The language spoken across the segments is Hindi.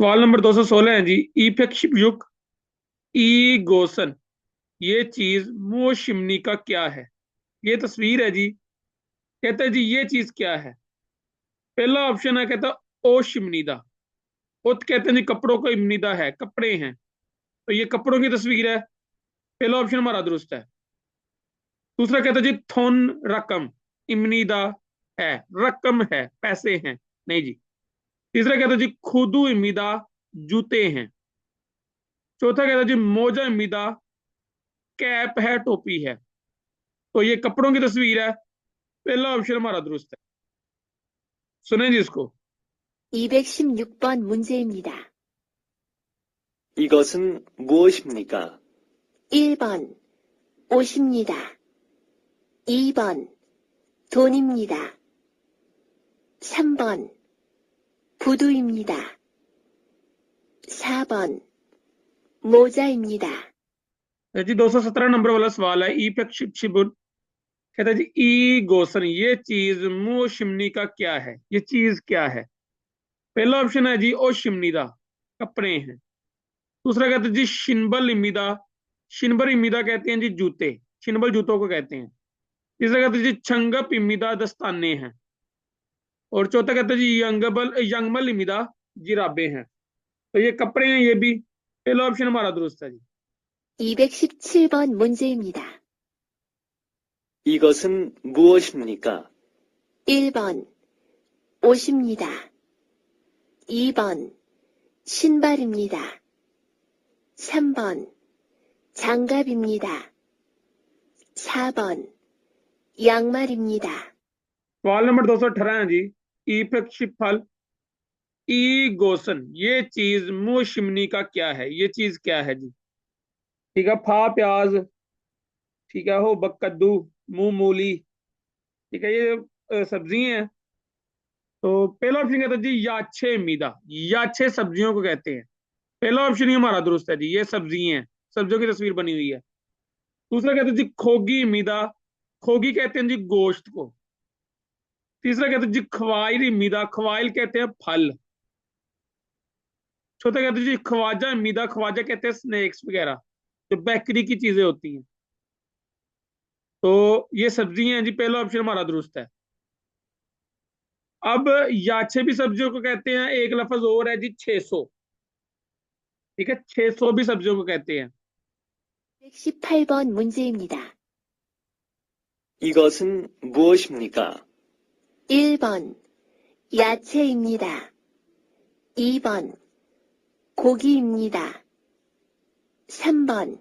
सवाल नंबर 216 है जी। ईपेक्शिपयुक ई गोसन ये चीज मो शिमनी का क्या है? ये तस्वीर है जी। कहता है जी ये चीज क्या है? पहला ऑप्शन है, कहता ओ शिमनीदा। उत कहते हैं जी कपड़ों को इमनीदा है, कपड़े हैं, तो ये कपड़ों की तस्वीर है। पहला ऑप्शन हमारा दुरुस्त है। दूसरा कहता है जी थोन रकम इमनीदा है, रकम है, पैसे हैं, नहीं जी। तीसरा कहता है जी खुदू इमीदा जूते हैं। चौथा कहता है जी मोजा इमीदा कैप है, टोपी है, तो ये कपड़ों की तस्वीर है। पहला ऑप्शन हमारा दुरुस्त है। सुने जी इसको। 216번 문제입니다. 이것은 무엇입니까? 1번 옷입니다. 2번 돈입니다. 3번 구두입니다. 4번 모자입니다. जी 217 नंबर वाला सवाल है। ई पे शिबुन कहता है जी ई गोसन ये चीज मो शिमनी का क्या है? ये चीज क्या है? पहला ऑप्शन है जी ओ शिमनी दा, कपड़े हैं। दूसरा कहते हैं जी शिनबल इमीदा, शिनबर इमीदा कहते हैं जी जूते, शिनबल जूतों को कहते हैं। तीसरा कहते हैं जी छंगप इमीदा दस्ताने हैं। और चौथा कहते हैं जी यंगमल इमीदा जिराबे हैं, तो ये कपड़े हैं ये भी। पहला ऑप्शन हमारा दुरुस्त है जी। 217번 문제입니다. 이것은 무엇입니까? 1번 옷입니다. 2번 신발입니다. 3번 장갑입니다. 4번 양말입니다. सवाल नंबर 218 है जी। ई पे फल ई गोसन ये चीज मुंह शिमनी का क्या है? ये चीज क्या है जी? ठीक है, फा प्याज, ठीक है, हो बक कद्दू, मुंह मूली, ठीक है, ये सब्जी हैं। तो पहला ऑप्शन कहता है जी याछे मीदा, याछे सब्जियों को कहते हैं। पहला ऑप्शन ही हमारा दुरुस्त है जी, ये सब्जी हैं, सब्जियों की तस्वीर बनी हुई है। दूसरा कहते हैं जी खोगी मीदा, खोगी कहते हैं जी गोश्त को। तीसरा कहते हैं जी खवाइल मीदा, खवाइल कहते हैं फल। चौथा कहते हैं जी ख्वाजा मीदा, ख्वाजा कहते हैं स्नैक्स वगैरह, जो बेकरी की चीजें होती हैं। तो ये सब्जी हैं जी, पहला ऑप्शन हमारा दुरुस्त है। अब याचे भी सब्जियों को कहते हैं, एक लफ्ज और है जी 600। ठीक है, 600 भी सब्जियों को कहते हैं। 118번 문제입니다. 이것은 무엇입니까? 1번 야채입니다. 2번 고기입니다. 3번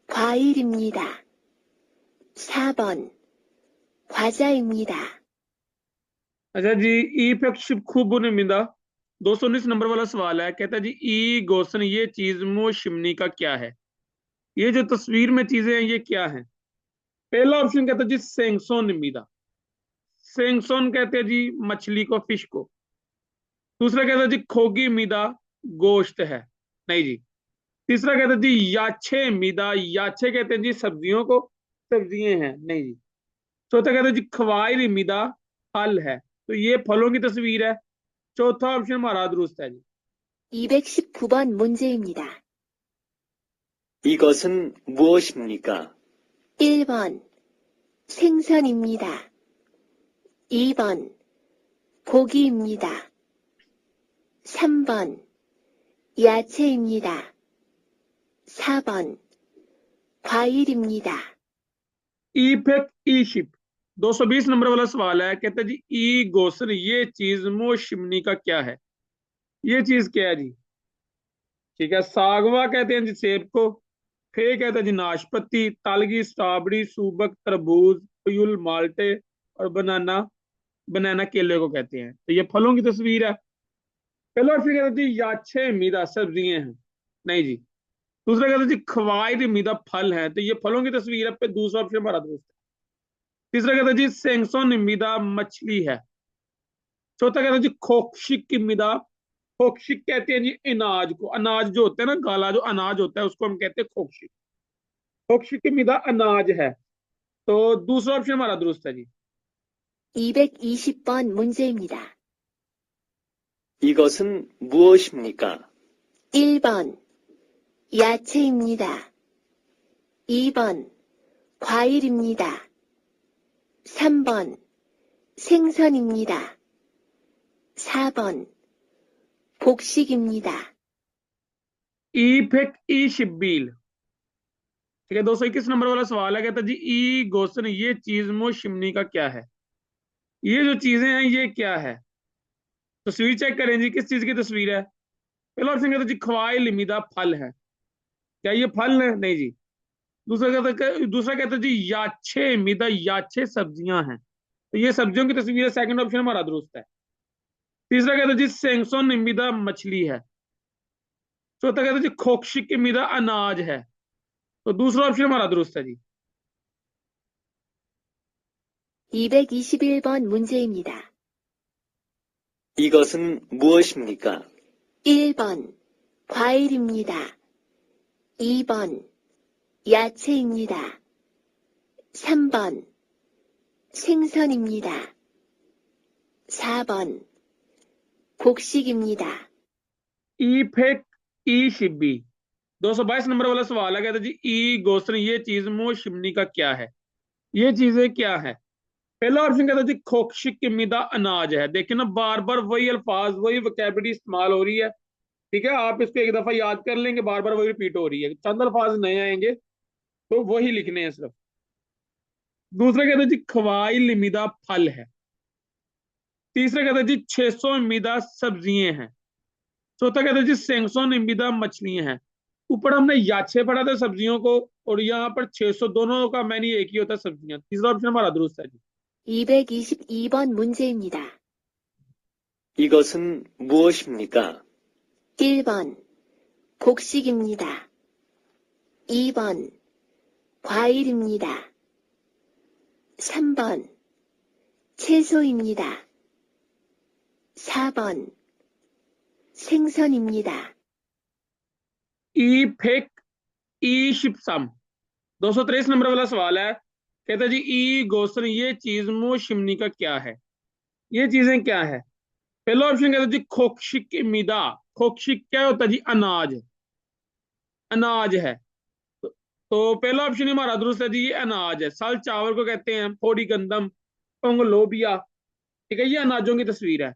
과일입니다. 4번 과자입니다. अच्छा जी, ई पे खूब मिंदा 219 नंबर वाला सवाल है। कहता है जी ई गोसन ये चीज मो शिमनी का क्या है? ये जो तस्वीर में चीजें हैं ये क्या है? पहला ऑप्शन कहता है जी सेंगसोन निमीदा, सेंगसोन कहते हैं जी मछली को, फिश को। दूसरा कहता है जी खोगी मीदा गोश्त है, नहीं जी। तीसरा कहता है जी याछे मीदा, याछे कहते हैं जी सब्जियों को, सब्जियां हैं, नहीं जी। चौथा कहता है जी खवाइल मीदा फल है, तो ये फलों की तस्वीर है। चौथा ऑप्शन हमारा दुरुस्त है जी। 219번 문제입니다. 이것은 무엇입니까? 1번 생선입니다. 2번 고기입니다. 3번 야채입니다. 4번 과일입니다. ईफेक ई शिप 220 नंबर वाला सवाल है। कहता है जी ई गोसन ये चीज मो शिमनी का क्या है? ये चीज क्या है जी? ठीक है, सागवा कहते हैं जी सेब को। फे कहते हैं जी नाशपति, तालगी स्ट्रॉबेरी, सूबक तरबूज, पयुल माल्टे, और बनाना, बनाना केले को कहते हैं। तो ये फलों की तस्वीर है। पहला ऑप्शन कहते हैं जी याछे मीदा सब्जियां हैं, नहीं जी। दूसरा कहते हैं जी खवाइद मीदा फल है, तो ये फलों की तस्वीर है। पे दूसरा ऑप्शन हमारा दोस्त है। तीसरा कहता है जी सेंगसोन निमिदा मछली है। चौथा कहता है जी खोक्शिक की मिदा, खोक्शिक कहते हैं जी अनाज को, अनाज जो होता है ना, गाला जो अनाज होता है उसको हम कहते हैं खोक्शिक। खोक्शिक की मिदा अनाज है, तो दूसरा ऑप्शन हमारा दुरुस्त है जी। 220번 문제입니다. 이것은 무엇입니까? 1번 야채입니다. 2번 과일입니다. 3번 생선입니다. 4번 복식입니다. शिब्बील। ठीक है, 221 नंबर वाला सवाल है, कहता जी ई गोसन ये चीज मोशिमनी का क्या है? ये जो चीजें हैं ये क्या है? तस्वीर चेक करें जी, किस चीज की तस्वीर है? पहला ऑप्शन कहता जी ख्वाई लिमिदा फल है। क्या ये फल है? नहीं जी। दूसरा कहता जी याछे मिदा, याछे सब्जियां हैं, तो ये सब्जियों की तस्वीर है, सेकंड ऑप्शन हमारा दुरुस्त है। तीसरा कहता जी सेंगसोन निमिदा मछली है। चौथा कहता जी खोक्शिक मिदा अनाज है, तो दूसरा ऑप्शन हमारा दुरुस्त है जी। 221번 문제입니다. 이것은 무엇입니까? 1번 과일입니다. 2번 야채입니다. 3번 생선입니다. 4번 곡식입니다. ई फेक ई शिब्बी। 222 नंबर वाला सवाल है, कहता जी ई गोसन ये चीज मोशिमनी का क्या है? ये चीजें क्या है? पहला ऑप्शन कहता जी खोक्शिक मिदा अनाज है। देखिए ना, बार बार वही अल्फाज वही वोकैबुलरी इस्तेमाल हो रही है। ठीक है, आप इसको एक दफा याद कर लेंगे, बार बार वही रिपीट हो रही है, चंद अल्फाज नए आएंगे तो वही लिखने हैं सिर्फ। दूसरा कहता जी खवाई लिमिदा फल है। तीसरा कहता जी 600 मिदा सब्जियां हैं। चौथा कहता जी सेंगसो निमिदा मछलियां हैं। ऊपर हमने याचे पढ़ा था सब्जियों को, और यहाँ पर 600, दोनों का मैंने एक ही होता है सब्जियां। तीसरा ऑप्शन हमारा दुरुस्त है जी। 222번 문제입니다. 이것은 무엇입니까? 1번 곡식입니다. 2번 과일입니다. 3번 채소입니다. 4번 생선입니다. ई फेक ई शिपसम। 223 नंबर वाला सवाल है, कहता जी ई गोसन ये चीज मोशिमनी का क्या है? ये चीजें क्या है? पहला ऑप्शन कहता जी खोक्शिक मिदा। खोक्शिक क्या होता है जी? अनाज। अनाज है, तो पहला ऑप्शन हमारा दुरुस्त है जी, ये अनाज है। साल चावल को कहते हैं, फोड़ी गंदम, पंग लोबिया। ठीक है, ये अनाजों की तस्वीर है।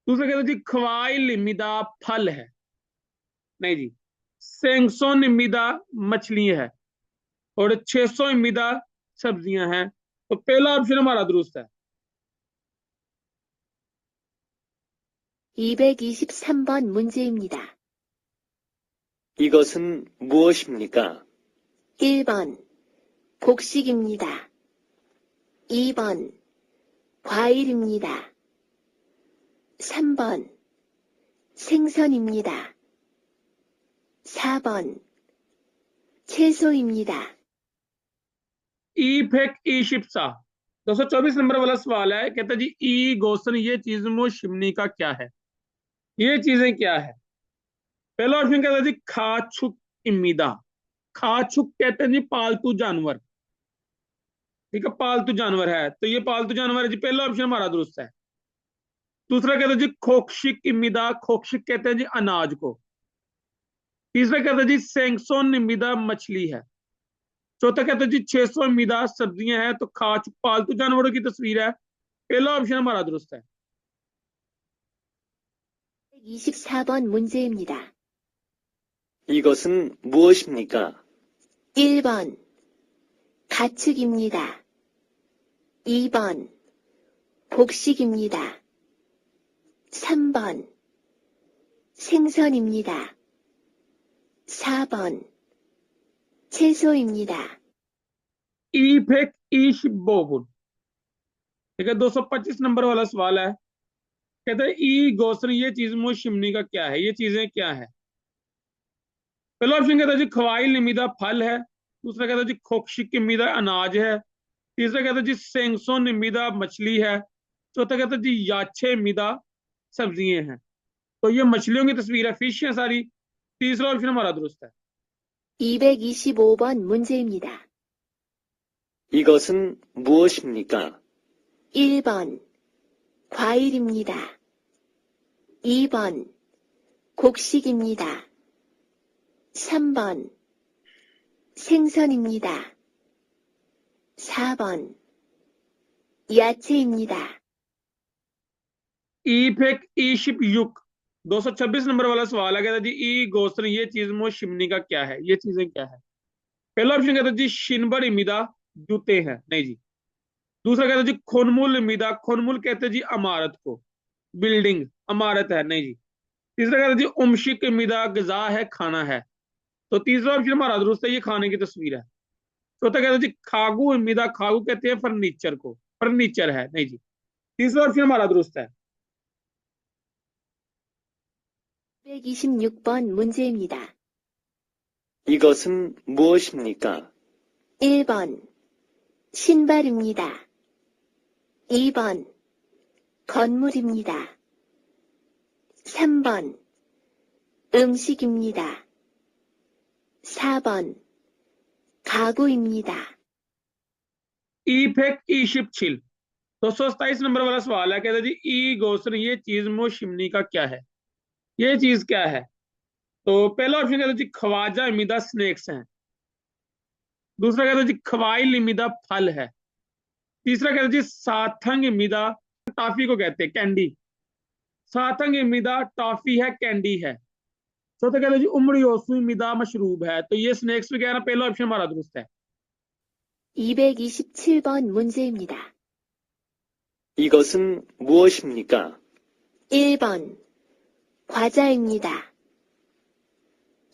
दूसरा कहता जी खवाई लिमिदा फल है। नहीं जी। सेंगसो निमिदा मछली है, और 600 निमिदा सब्जियां हैं, तो पहला ऑप्शन हमारा दुरुस्त है। 223번 문제입니다. 이것은 무엇입니까? 1번 곡식입니다. 2번 과일입니다. 3번 생선입니다. 4번 채소입니다. ई फेक ई शिप्सा। 224 नंबर वाला सवाल है, कहता जी ई गोसन ये चीज मोशिमनी का क्या है? ये चीजें क्या है? पहला ऑप्शन कहता जी खाछुक इमिदा। खाछुक कहते हैं जी पालतू जानवर। ठीक है, पालतू जानवर है, तो ये पालतू जानवर है जी, पहला ऑप्शन हमारा दुरुस्त है। दूसरा कहता जी खोक्शिक इमिदा। खोक्शिक कहते हैं जी अनाज को। तीसरा कहता जी सेंगसोन निमिदा मछली है। चौथा कहता जी 600 मिदा सब्जियां हैं, तो खाछुक पालतू जानवरों की तस्वीर है, पहला ऑप्शन हमारा दुरुस्त है। 24번 문제입니다. 이것은 무엇입니까? 1번 가축입니다. 2번 곡식입니다. 3번 생선입니다. 4번 채소입니다. ई फेक ई शिब्बोगुन। ठीक है, 225 नंबर वाला सवाल है, कहते हैं ई गोसन ये चीज मोशिमनी का क्या है? ये चीजें क्या है? पहला ऑप्शन कहता है जी खवाई निमिदा फल है। दूसरा कहता है जी खोक्शिक निमिदा अनाज है। तीसरा कहता है जी सेंगसो निमिदा मछली है। चौथा कहता है जी याछे मिदा सब्जियां हैं, तो ये मछलियों की तस्वीर है, फिश है सारी। तीसरा ऑप्शन हमारा दुरुस्त है। 225번 문제입니다. 이것은 무엇입니까? 1번 과일입니다. 2번 곡식입니다. 3번 생선입니다. 4번 야채입니다. ई फेक ई शिप युक 226 नंबर वाला सवाल है। कहता जी ई गोस्त्र ये चीज मो शिमनी का क्या है, ये चीजें क्या है। पहला ऑप्शन कहता जी शिनबर इमिदा जूते हैं, नहीं जी। दूसरा कहता जी खोनमुल इमिदा, खोनमुल कहते जी इमारत को, बिल्डिंग इमारत है, नहीं जी। तीसरा कहता जी उमशिक इमिदा गजा है, खाना है। तो तीसरा ऑप्शन हमारा दुरुस्त है, ये खाने की तस्वीर है। चौथा कहता जी खागू इमिदा, खागू कहते हैं फर्नीचर को, फर्नीचर है, नहीं जी। तीसरा ऑप्शन हमारा दुरुस्त है। 226번 문제입니다. 이것은 무엇입니까? 1번 신발입니다. 2번 건물입니다. 3번 음식입니다. 4번 가구입니다. ई फेक ई शिप छिल 227 नंबर वाला सवाल है। कहता जी ई गोस्त्र ये चीज मो शिमनी का क्या है, ये चीज क्या है। तो पहला ऑप्शन कहता जी ख्वाजा इमिदा स्नेक्स हैं। दूसरा कहता जी खवाइल इमिदा फल है। तीसरा कहता जी साथंग इमिदा टॉफी को कहते हैं, कैंडी। साथंग इमिदा टॉफी है, कैंडी है। चौथा कहता जी उमड़ी ओसु इमिदा मशरूब है। तो ये स्नेक्स वगैरह पहला ऑप्शन हमारा दुरुस्त है। 227번 문제입니다. 이것은 무엇입니까? 1번 과자입니다.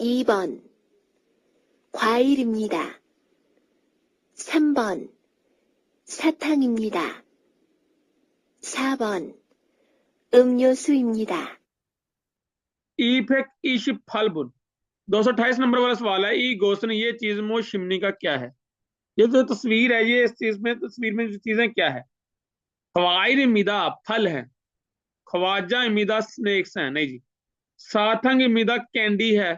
2번 과일입니다. 3번 사탕입니다. 4번 음료수입니다. ई फेक ई शिप फलबुन 228 नंबर वाला सवाल है। ई गोस्त्र ये चीज मो शिमनी का क्या है, ये जो तस्वीर है, ये इस चीज में तस्वीर में जो चीजें क्या है। खवाइर इमिदा फल है, ख्वाजा इमिदा स्नेक्स हैं, नहीं जी। साथंग इमिदा कैंडी है,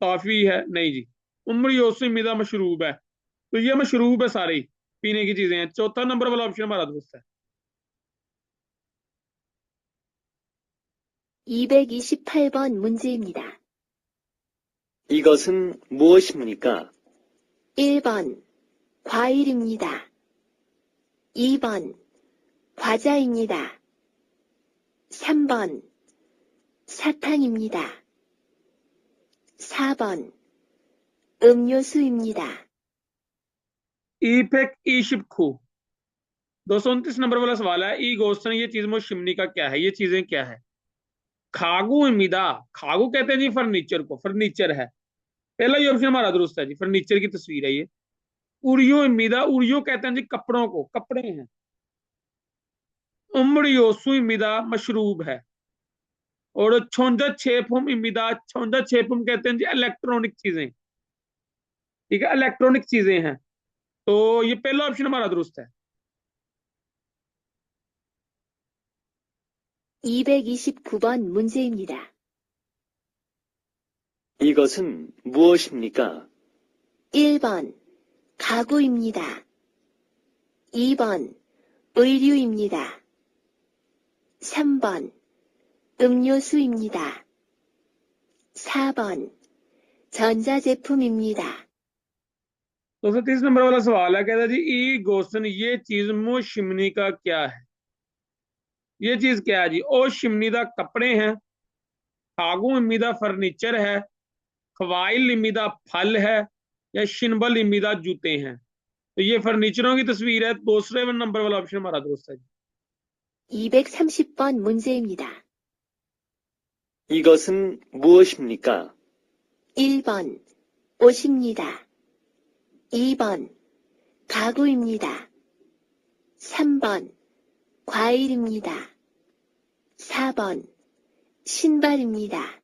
टॉफी है, नहीं जी। उमरी ओसु इमिदा मशरूब है। तो ये मशरूब है, सारे पीने की चीजें हैं। चौथा नंबर वाला ऑप्शन हमारा दुरुस्त है। 228번 문제입니다. 이것은 무엇입니까? 1번 과일입니다. 2번 과자입니다. 3번 사탕입니다. 4번 음료수입니다. ई फेक ई शिप खू 229 नंबर वाला सवाल है। ई गोस्त्र ये चीज मो शिमनी का क्या है, ये चीजें क्या है। खागू इमिदा, खागू कहते हैं जी फर्नीचर को, फर्नीचर है। पहला ही ऑप्शन हमारा दुरुस्त है जी, फर्नीचर की तस्वीर है ये। उरियो इमिदा, उरियो कहते हैं जी कपड़ों को, कपड़े हैं। उमड़ियोसु इमिदा मशरूब है। और छोंजा छेपुम इमिदा, छोंजा छेपुम कहते हैं जी इलेक्ट्रॉनिक चीजें, ठीक है, इलेक्ट्रॉनिक चीजें हैं। तो ये पहला ऑप्शन हमारा दुरुस्त है। 229번 문제입니다. 이것은 무엇입니까? 1번 가구입니다. 2번 의류입니다. 3번 음료수입니다. 4번 전자제품입니다. 230 नंबर वाला सवाल है। कहता जी ई गोस्त्र ये चीज मो शिमनी का क्या है, ये चीज क्या है जी। ओ शिमनी दा कपड़े हैं, खागू इमिदा फर्नीचर है, खवाइल इमिदा फल है, या शिनबल इमिदा जूते हैं। तो ये फर्नीचरों की तस्वीर है। दूसरे नंबर वाला ऑप्शन हमारा दुरुस्त है। 230번 문제입니다. 이것은 무엇입니까? 1번 옷입니다. 2번 가구입니다. 3번 과일입니다. 4번 신발입니다.